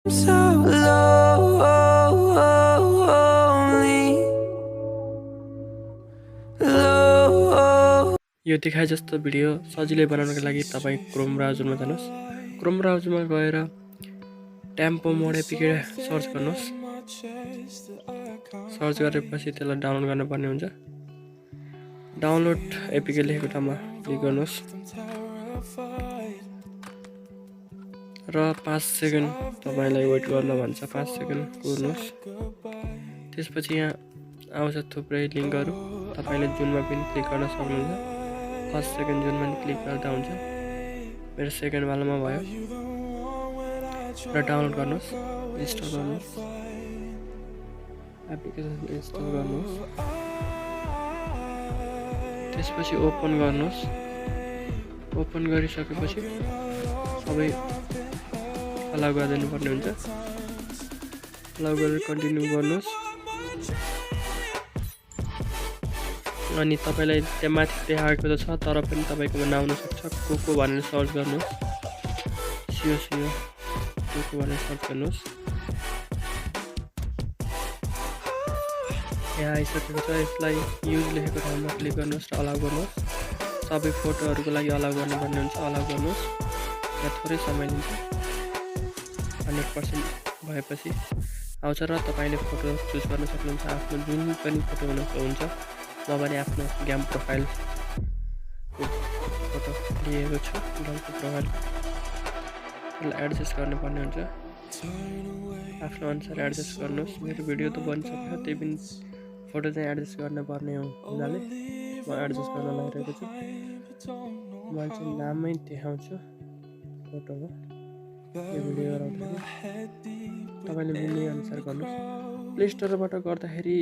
So lonely, low. यो देखाए जस्तो भिडियो सजिलै बनाउनको लागि तपाईँ क्रोम ब्राउजरमा जानुहोस्। क्रोम ब्राउजरमा गएर टेम्पो मोड एपिके सर्च गर्नुहोस्। सर्च गरेपछि त्यसलाई डाउनलोड गर्नुपर्ने हुन्छ। डाउनलोड एपिके लेखेको ठाउँमा क्लिक गर्नुहोस् र 5 सेकेन्ड तपाईँलाई वेट गर्न भन्छ। 5 सेकेन्ड कुर्नुहोस्। त्यसपछि यहाँ आउँछ थुप्रै लिङ्कहरू, तपाईँले जुनमा पनि क्लिक गर्न सक्नुहुन्छ। फर्स्ट सेकेन्ड जुनमा पनि क्लिक गर्दा हुन्छ। मेरो सेकेन्ड वालामा भयो र डाउनलोड गर्नुहोस्, इन्स्टल गर्नुहोस्, एप्लिकेसन इन्स्टल गर्नुहोस्। त्यसपछि ओपन गर्नुहोस्। ओपन गरिसकेपछि सबै अलाउ गरिदिनुपर्ने हुन्छ। अलाउ गरेर कन्टिन्यू गर्नुहोस्। अनि तपाईँलाई त्यहाँ माथि देखाएको त छ, तर पनि तपाईँकोमा नआउन सक्छ। कोको भनेर सर्च गर्नुहोस्। सियो कोको भनेर सर्च गर्नुहोस्। यहाँ आइसकेको छ। यसलाई युज लेखेको ठाउँमा क्लिक गर्नुहोस् र अलाउ गर्नुहोस्। सबै फोटोहरूको लागि अलाउ गर्नुपर्ने हुन्छ। अलाउ गर्नुहोस्। यहाँ थोरै समय लिन्छ। 100% भएपछि आउँछ र तपाईँले फोटो चुज गर्न सक्नुहुन्छ। आफ्नो जुन पनि फोटो हुन्छ, नभने आफ्नो गेम प्रोफाइलको फोटो लिएको छु। गेमको प्रोफाइल त्यसलाई एडजस्ट गर्नुपर्ने हुन्छ। आफ्नो अनुसार एडजस्ट गर्नुहोस्। मेरो भिडियो त बनिसक्यो, त्यही पनि फोटो चाहिँ एडजस्ट गर्नुपर्ने हुनाले म एडजस्ट गर्न लागिरहेको छु। मैले चाहिँ नामै देखाउँछु फोटोमा। यो भिडियो गराउँदाखेरि तपाईँले मिल्ने अनुसार गर्नुहोस्। प्ले स्टोरबाट गर्दाखेरि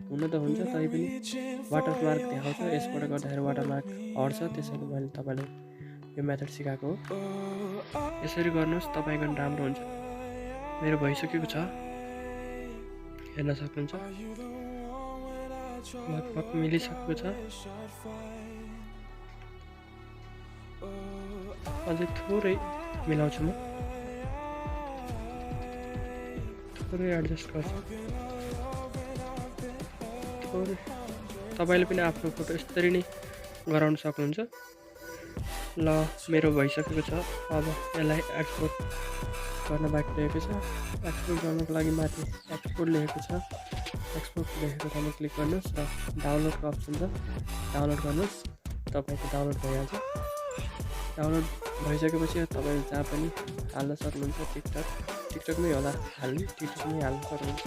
हुन त हुन्छ, तैपनि वाटरमार्क देखाउँछ। यसबाट गर्दाखेरि वाटरमार्क हट्छ। त्यसैले मैले तपाईँलाई यो मेथड सिकाएको हो। यसरी गर्नुहोस्, तपाईँको राम्रो हुन्छ। मेरो भइसकेको छ, हेर्न सक्नुहुन्छ। लगभग मिलिसकेको छ। अझै थोरै मिलाउँछु म, थोरै एडजस्ट गर्छु। थोरै तपाईँले पनि आफ्नो फोटो यसरी नै गराउन सक्नुहुन्छ। ल, मेरो भइसकेको छ। अब यसलाई एक्सपोर्ट गर्न बाँकी रहेको छ। एक्सपोर्ट गर्नको लागि माथि एक्सपोर्ट लेखेको छ। एक्सपोर्ट लेखेको ठाउँमा क्लिक गर्नुहोस् र डाउनलोडको अप्सन छ, डाउनलोड गर्नुहोस्। तपाईँको डाउनलोड भइहाल्छ। डाउनलोड भइसकेपछि तपाईँले जहाँ पनि हाल्न सक्नुहुन्छ। टिकटकमै होला हाल्ने, टिकटकमै हाल्न सक्नुहुन्छ।